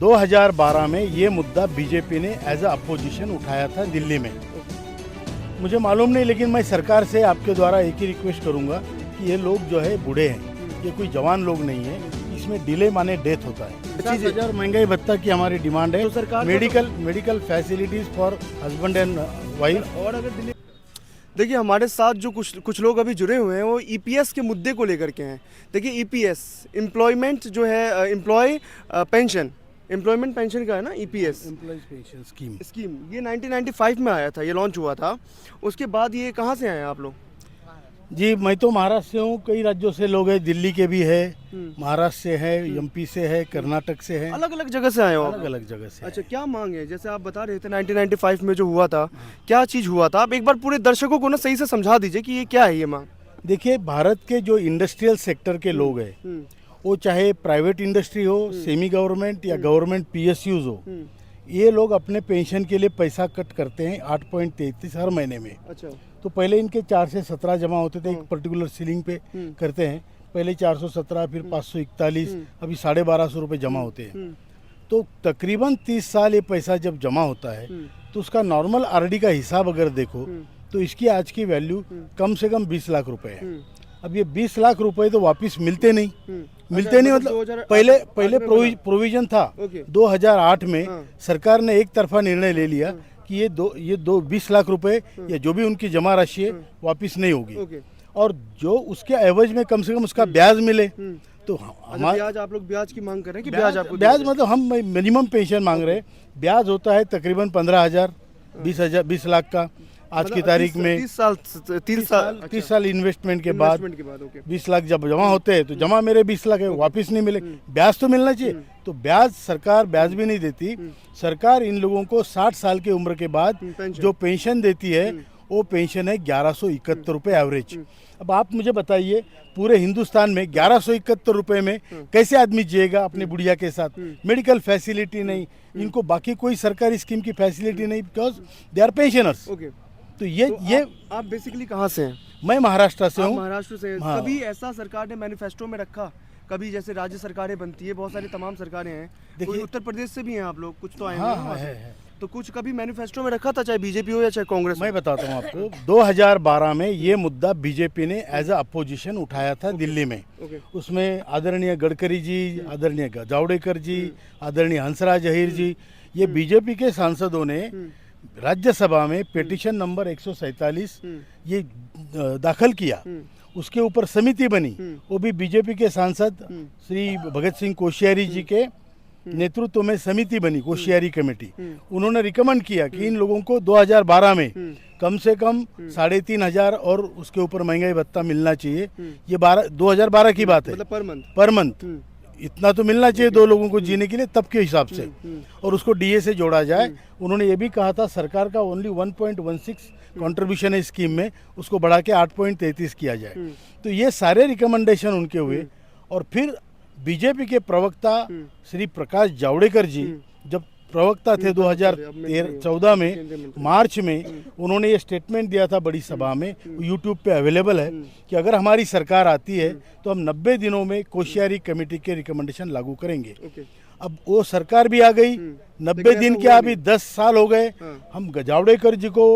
2012 में ये मुद्दा बीजेपी ने एज अ अपोजिशन उठाया था दिल्ली में। मुझे मालूम नहीं, लेकिन मैं सरकार से आपके द्वारा एक ही रिक्वेस्ट करूंगा कि ये लोग जो है बूढ़े हैं, ये कोई जवान लोग नहीं है, इसमें डिले माने डेथ होता है। 50,000 महंगाई भत्ता की हमारी डिमांड है, तो सरकार medical facilities for husband and wife. और अगर देखिए हमारे साथ जो कुछ लोग अभी जुड़े हुए हैं वो ईपीएस के मुद्दे को लेकर के हैं। देखिए ईपीएस एम्प्लॉयमेंट जो है एम्प्लॉयमेंट पेंशन का है ना, ईपीएस एम्प्लॉयज पेंशन स्कीम, ये 1995 में आया था, ये लॉन्च हुआ था। उसके बाद ये कहाँ से आए हैं आप लोग? जी, मैं तो महाराष्ट्र से हूँ, कई राज्यों से लोग हैं, दिल्ली के भी है, महाराष्ट्र से है, एमपी से है, कर्नाटक से है, अलग अलग जगह से आए हो? अलग अलग जगह से। अच्छा, क्या मांग है? जैसे आप बता रहे थे 1995 में जो हुआ था, क्या चीज़ हुआ था? आप एक बार पूरे दर्शकों को ना सही से समझा दीजिए कि ये क्या है ये मांग। देखिए, भारत के जो इंडस्ट्रियल सेक्टर के लोग हैं, वो चाहे प्राइवेट इंडस्ट्री हो, सेमी गवर्नमेंट या गवर्नमेंट पीएसयूज हो, ये लोग अपने पेंशन के लिए पैसा कट करते हैं 8.33 हर महीने में। अच्छा, तो पहले इनके 4 से 17 जमा होते थे, एक पर्टिकुलर सीलिंग पे करते हैं। पहले 417, फिर 541, अभी 1250 रुपये जमा होते हैं। तो तकरीबन 30 साल ये पैसा जब जमा होता है, तो उसका नॉर्मल आरडी का हिसाब अगर देखो तो इसकी आज की वैल्यू कम से कम 20 लाख रुपए है। अब ये 20 लाख रुपए तो वापस मिलते नहीं, मतलब पहले प्रोविजन था। 2008 में सरकार ने एक तरफा निर्णय ले लिया कि ये 20 लाख रुपए या जो भी उनकी जमा राशि है वापस नहीं होगी, और जो उसके एवज में कम से कम उसका ब्याज मिले। तो हमारे ब्याज, आप लोग ब्याज की मांग कर रहे हैं कि ब्याज मतलब हम मिनिमम पेंशन मांग रहे हैं। ब्याज होता है तकरीबन 15,000, 20 लाख का आज की तारीख में। 30 साल इन्वेस्टमेंट के बाद 20 लाख जब जमा होते हैं, तो जमा मेरे 20 लाख है, वापस नहीं मिले, ब्याज तो मिलना चाहिए। तो ब्याज, सरकार ब्याज भी नहीं देती। सरकार इन लोगों को 60 साल की उम्र के बाद जो पेंशन देती है, वो पेंशन है 1171 रुपये एवरेज। अब आप मुझे बताइए, पूरे हिंदुस्तान में 1171 रुपये में कैसे आदमी जिएगा अपने बुढ़िया के साथ? मेडिकल फैसिलिटी नहीं, इनको बाकी कोई सरकारी स्कीम की फैसिलिटी नहीं, बिकॉज दे आर पेंशनर्स। तो ये आप बेसिकली कहाँ से हैं? मैं महाराष्ट्र से हूँ। महाराष्ट्र से। हाँ। कभी ऐसा सरकार ने मैनिफेस्टो में रखा? कभी जैसे राज्य सरकारें बनती है, बहुत सारी तमाम सरकारें हैं, देखिए उत्तर प्रदेश से भी हैं आप लोग, कुछ तो आए हैं। हाँ, है। तो कुछ कभी मैनिफेस्टो में रखा था, चाहे बीजेपी हो या चाहे कांग्रेस? मैं बताता हूँ आपको, 2012 में ये मुद्दा बीजेपी ने एज अ अपोजिशन उठाया था दिल्ली में। उसमें आदरणीय गडकरी जी, आदरणीय जावड़ेकर जी, आदरणीय हंसराज अहीर जी, ये बीजेपी के सांसदों ने राज्यसभा में पिटीशन नंबर 147 ये दाखिल किया। उसके ऊपर समिति बनी, वो भी बीजेपी के सांसद श्री भगत सिंह कोश्यारी जी के नेतृत्व में समिति बनी, कोश्यारी कमेटी। उन्होंने रिकमेंड किया कि इन लोगों को 2012 में कम से कम 3,500 और उसके ऊपर महंगाई भत्ता मिलना चाहिए। ये 2012 की बात है, मतलब पर मंथ इतना तो मिलना चाहिए दो लोगों को जीने के लिए, तब के हिसाब से, और उसको डीए से जोड़ा जाए। उन्होंने ये भी कहा था सरकार का ओनली 1.16 कंट्रीब्यूशन है स्कीम में, उसको बढ़ा के 8.33 किया जाए। तो ये सारे रिकमेंडेशन उनके हुए। और फिर बीजेपी के प्रवक्ता श्री प्रकाश जावड़ेकर जी जब प्रवक्ता थे 2014 में मार्च में, उन्होंने ये स्टेटमेंट दिया था बड़ी सभा में, यूट्यूब पे अवेलेबल है, कि अगर हमारी सरकार आती है तो हम 90 दिनों में कोश्यारी कमेटी के रिकमेंडेशन लागू करेंगे। अब वो सरकार भी आ गई, 90 दिन क्या, अभी 10 साल हो गए। हम जावड़ेकर जी को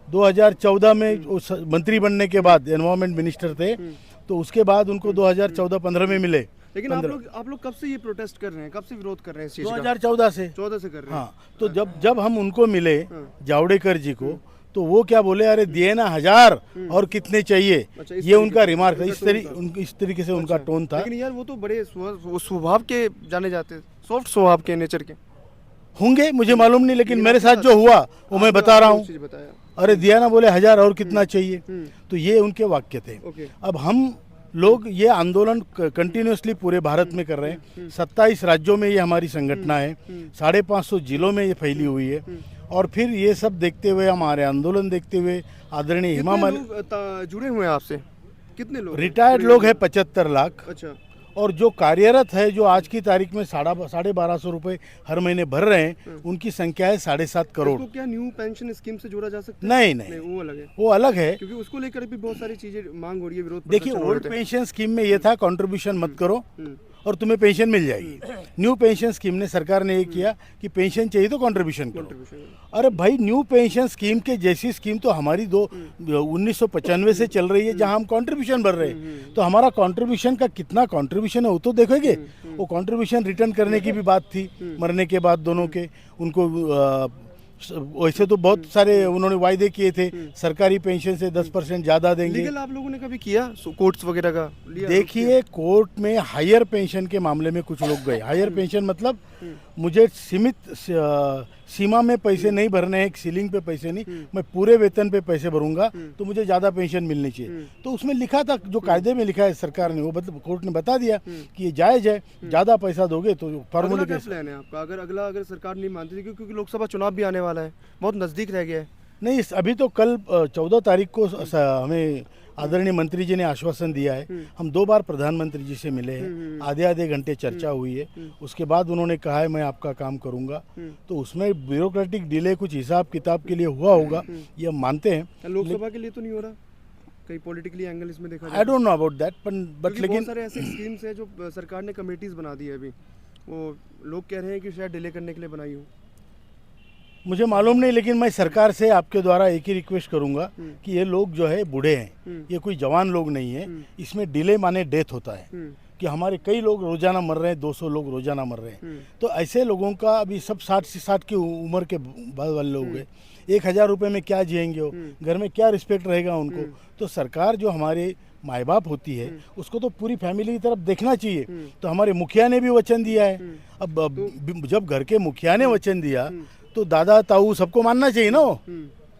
2014 में मंत्री बनने के बाद एनवायरमेंट मिनिस्टर थे, तो उसके बाद उनको 2014-15 में मिले। लेकिन आप लोग कब से ये प्रोटेस्ट कर रहे हैं, कब से विरोध कर रहे हैं इस चीज का? 2014 से कर रहे हैं। हाँ, तो जब हम उनको मिले जावड़ेकर जी को, तो वो क्या बोले, अरे दिए ना 1000 और कितने चाहिए। अच्छा, ये उनका रिमार्क था, इस तरीके से उनका टोन था। लेकिन यार वो तो बड़े स्वभाव के जाने जाते, सॉफ्ट स्वभाव के, नेचर के होंगे, मुझे मालूम नहीं, लेकिन मेरे साथ जो हुआ वो मैं बता रहा हूँ। अरे दिया ना, बोले 1000 और कितना चाहिए। तो ये उनके वाक्य थे। अब हम लोग ये आंदोलन कंटिन्यूसली पूरे भारत में कर रहे हैं। 27 राज्यों में ये हमारी संगठना है, 550 जिलों में ये फैली हुई है। और फिर ये सब देखते हुए, हमारे आंदोलन देखते हुए, आदरणीय हिमा जुड़े हुए हैं आपसे? कितने लोग? रिटायर्ड लोग हैं 75 लाख। अच्छा। और जो कार्यरत है, जो आज की तारीख में 1250 रुपए हर महीने भर रहे हैं, उनकी संख्या है 7.5 करोड़। इसको क्या न्यू पेंशन स्कीम से जोड़ा जा सकता है? नहीं, वो अलग है, क्योंकि उसको लेकर भी बहुत सारी चीजें मांग हो रही है, विरोध। देखिए, ओल्ड पेंशन स्कीम में ये था कंट्रीब्यूशन मत करो, और तुम्हें पेंशन मिल जाएगी। न्यू पेंशन स्कीम ने सरकार ने ये किया कि पेंशन चाहिए तो कंट्रीब्यूशन करो। अरे भाई, न्यू पेंशन स्कीम के जैसी स्कीम तो हमारी 1995 से चल रही है, जहां हम कंट्रीब्यूशन भर रहे हैं। तो हमारा कंट्रीब्यूशन का कितना कंट्रीब्यूशन है वो तो देखोगे। वो कंट्रीब्यूशन रिटर्न करने की भी बात थी मरने के बाद दोनों के, उनको वैसे तो बहुत सारे उन्होंने वायदे किए थे, सरकारी पेंशन से 10% ज़्यादा देंगे। लीगल आप लोगों ने कभी किया कोर्ट्स वगैरह का लिया? देखिए, कोर्ट में हायर पेंशन के मामले में कुछ लोग गए। हायर पेंशन मतलब मुझे सीमित सीमा में पैसे नहीं भरने हैं, एक सीलिंग पे पैसे नहीं, मैं पूरे वेतन पे पैसे भरूंगा तो मुझे ज़्यादा पेंशन मिलनी चाहिए। तो उसमें लिखा था, जो कायदे में लिखा है सरकार ने, वो कोर्ट ने बता दिया कि ये जायज़ है, ज़्यादा पैसा दोगे तो फार्मूले के। प्लान है आपका अगर सरकार नहीं मानती थी, क्योंकि लोकसभा चुनाव भी आने वाला है, बहुत नज़दीक रह गया है? नहीं, अभी तो कल 14 तारीख को हमें आदरणीय मंत्री जी ने आश्वासन दिया है। हम 2 बार प्रधानमंत्री जी से मिले हैं, आधे घंटे चर्चा हुई है। उसके बाद उन्होंने कहा है मैं आपका काम करूंगा। तो उसमें ब्यूरोक्रेटिक डिले कुछ हिसाब किताब के लिए हुआ होगा, ये हम मानते हैं। लोकसभा के लिए तो नहीं हो रहा, कहीं पॉलिटिकली एंगल इसमें देखा जाए? I don't know about that, but लेकिन बहुत सारे ऐसे स्कीम्स है जो सरकार ने कमेटीज बना दी है अभी, वो लोग कह रहे हैं कि शायद डिले करने के लिए बनाई हो। मुझे मालूम नहीं, लेकिन मैं सरकार से आपके द्वारा एक ही रिक्वेस्ट करूंगा कि ये लोग जो है बूढ़े हैं, ये कोई जवान लोग नहीं है। इसमें डिले माने डेथ होता है कि हमारे कई लोग रोजाना मर रहे हैं, 200 लोग रोजाना मर रहे हैं। तो ऐसे लोगों का अभी सब 60 की उम्र के बाद वाले लोग हैं, 1000 रुपये में क्या जिएंगे वो, घर में क्या रिस्पेक्ट रहेगा उनको। तो सरकार जो हमारे माँ बाप होती है उसको तो पूरी फैमिली की तरफ देखना चाहिए। तो हमारे मुखिया ने भी वचन दिया है। अब जब घर के मुखिया ने वचन दिया तो दादा ताऊ सबको मानना चाहिए ना।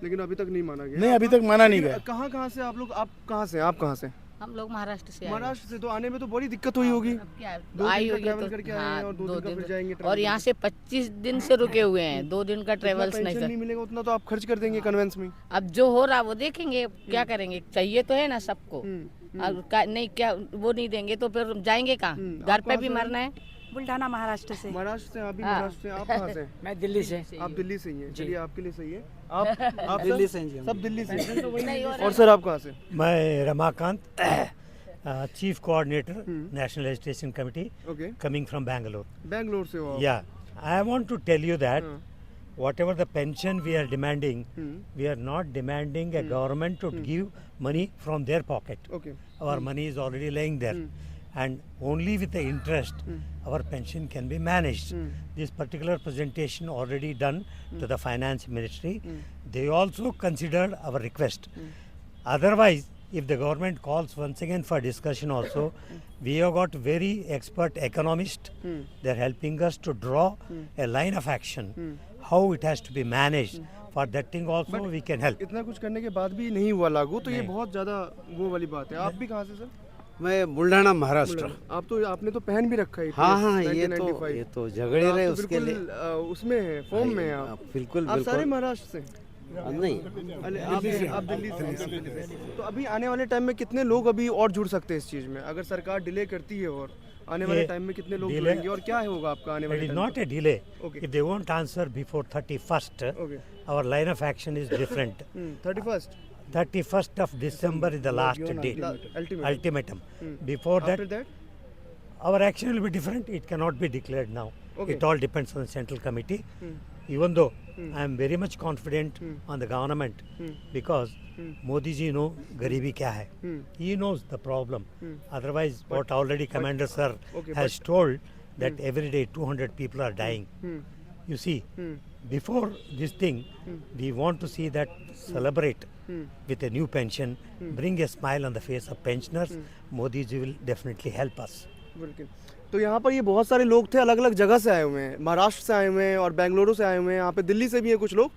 लेकिन अभी तक नहीं माना गया। नहीं, अभी तक माना नहीं गया। कहाँ से आप लोग, आप कहाँ से? हम लोग महाराष्ट्र से महाराष्ट्र से। तो आने में तो बड़ी दिक्कत हुई होगी। आई होगी ट्रैवल तो करके आए हाँ, हैं और 2 दिन का फिर जाएंगे। और यहाँ से 25 दिन से रुके हुए हैं, 2 दिन का ट्रेवल्स नहीं नहीं मिलेगा उतना तो आप खर्च कर देंगे कन्वेंस में। अब जो हो रहा वो देखेंगे, क्या करेंगे, चाहिए तो है ना सबको। अब नहीं, क्या वो नहीं देंगे तो फिर जाएंगे कहाँ, घर पे भी मरना है। बुल्ढाना महाराष्ट्र से। महाराष्ट्र से? आप भी महाराष्ट्र से? आप कहाँ से? मैं दिल्ली से। आप दिल्ली से ही हैं? चलिए, आपके लिए सही है। आप दिल्ली से हैं। सब दिल्ली से। और सर आप कहाँ से? मैं Ramakant, chief coordinator national education committee, okay, coming from Bangalore. Bangalore से हो आप? या I want to tell you that whatever the pension we are demanding, we are not demanding a government to give money from their pocket. Okay. Our money is already laying there, and only with the interest our pension can be managed. This particular presentation already done to the finance ministry. They also considered our request. Otherwise, if the government calls once again for discussion also, we have got very expert economists. They're helping us to draw a line of action, how it has to be managed. For that thing also we can help. इतना कुछ करने के बाद भी नहीं हुआ लागू, तो ये बहुत ज़्यादा वो वाली बात है। आप भी कहाँ से सर? मैं बुल्ढाना महाराष्ट्र। आपने तो पहन भी रखा है। हाँ, ये तो झगड़े रहे उसके लिए। उसमें है, फॉर्म में है आप। बिल्कुल आप सारे महाराष्ट्र से? नहीं, आप दिल्ली से। तो अभी आने वाले टाइम में कितने लोग अभी और जुड़ सकते हैं इस चीज़ में, अगर सरकार डिले करती है? और आने वाले टाइम में कितने लोग जुड़ेंगे और क्या होगा आपका आने वाले It is time? not a delay. Okay. If they won't answer before 31st, Okay. our line of action is different. 31st 31st of December is the last date. Ultimatum. Before After that, that? our action will be different. It cannot be declared now. Okay. It all depends on the central committee. Even though I am very much confident on the government, because Modi ji know garibi kya hai. He knows the problem. Otherwise, what already Commander Sir has told, that every day 200 people are dying. You see, before this thing, we want to see that celebrate with a new pension, bring a smile on the face of pensioners. Modi ji will definitely help us. बिल्कुल। तो यहाँ पर ये बहुत सारे लोग थे, अलग अलग जगह से आए हुए हैं, महाराष्ट्र से आए हुए हैं और बेंगलुरु से आए हुए हैं, यहाँ पे दिल्ली से भी है कुछ लोग।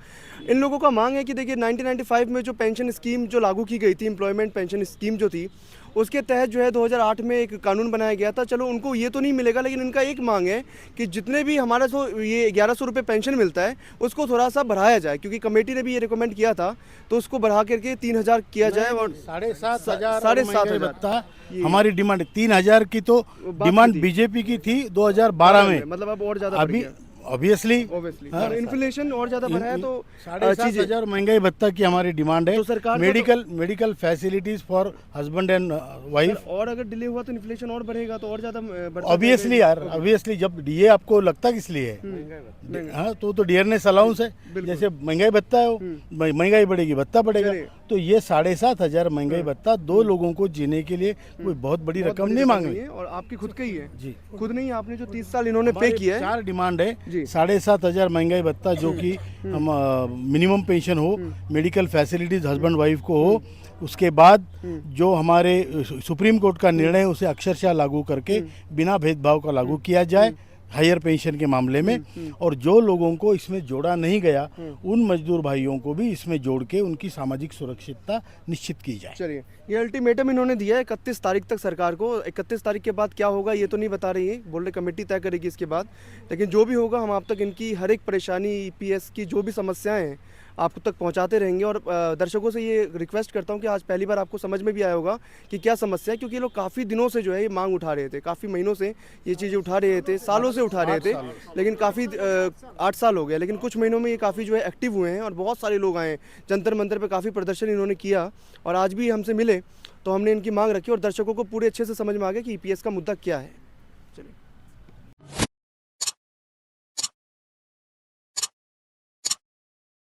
इन लोगों का मांग है कि देखिए 1995 में जो पेंशन स्कीम जो लागू की गई थी, एम्प्लॉयमेंट पेंशन स्कीम जो थी, उसके तहत जो है 2008 में एक कानून बनाया गया था। चलो उनको ये तो नहीं मिलेगा, लेकिन इनका एक मांग है कि जितने भी हमारा ये 1100 रुपये पेंशन मिलता है उसको थोड़ा सा बढ़ाया जाए, क्योंकि कमेटी ने भी ये रिकमेंड किया था, तो उसको बढ़ा करके 3000 किया जाए। और 7,500 हमारी डिमांड 3000 की तो डिमांड बीजेपी की थी 2012 में। मतलब अब और ज़्यादा अभी ऑब्वियसली ऑब्वियसली हाँ, और इन्फ्लेशन और ज्यादा बढ़ा है तो 7,500 महंगाई भत्ता की हमारी डिमांड है। तो सरकार को medical facilities for husband and wife. और अगर डिले हुआ तो इन्फ्लेशन और बढ़ेगा तो और ज्यादा बढ़ता ऑब्वियसली यार, ऑब्वियसली जब डीए आपको लगता किस लिए है? हाँ, तो डियरनेस अलाउंस है, जैसे महंगाई भत्ता है वो, महंगाई बढ़ेगी भत्ता बढ़ेगा। चलिए। तो ये 7,500 महंगाई भत्ता 2 लोगों को जीने के लिए कोई बहुत बड़ी रकम नहीं मांग रही। और आपकी खुद का ही है जी, खुद नहीं, आपने जो 30 साल इन्होंने पे किया है। 4 डिमांड है। जी। 7,500 महंगाई भत्ता जो कि हम मिनिमम पेंशन हो, मेडिकल फैसिलिटीज हस्बैंड वाइफ को हो, उसके बाद जो हमारे सुप्रीम कोर्ट का निर्णय है उसे अक्षरशः लागू करके बिना भेदभाव का लागू किया जाए हायर पेंशन के मामले में। और जो लोगों को इसमें जोड़ा नहीं गया उन मजदूर भाइयों को भी इसमें जोड़ के उनकी सामाजिक सुरक्षितता निश्चित की जाए। चलिए, ये अल्टीमेटम इन्होंने दिया है 31 तारीख तक सरकार को। 31 तारीख के बाद क्या होगा ये तो नहीं बता रही है, बोल रहे कमेटी तय करेगी इसके बाद। लेकिन जो भी होगा हम आप तक इनकी हर एक परेशानी, ईपीएस की जो भी समस्याएं हैं आप तक पहुंचाते रहेंगे। और दर्शकों से ये रिक्वेस्ट करता हूं कि आज पहली बार आपको समझ में भी आया होगा कि क्या समस्या है, क्योंकि ये लोग काफ़ी दिनों से जो है ये मांग उठा रहे थे, काफ़ी महीनों से ये चीज़ें उठा रहे थे, सालों से उठा रहे थे, लेकिन काफ़ी 8 साल हो गए, लेकिन कुछ महीनों में ये काफ़ी जो है एक्टिव हुए हैं और बहुत सारे लोग आए हैं। जंतर मंतर पर काफ़ी प्रदर्शन इन्होंने किया और आज भी हमसे मिले तो हमने इनकी मांग रखी और दर्शकों को पूरे अच्छे से समझ में आ गया कि ईपीएस का मुद्दा क्या है। चलिए।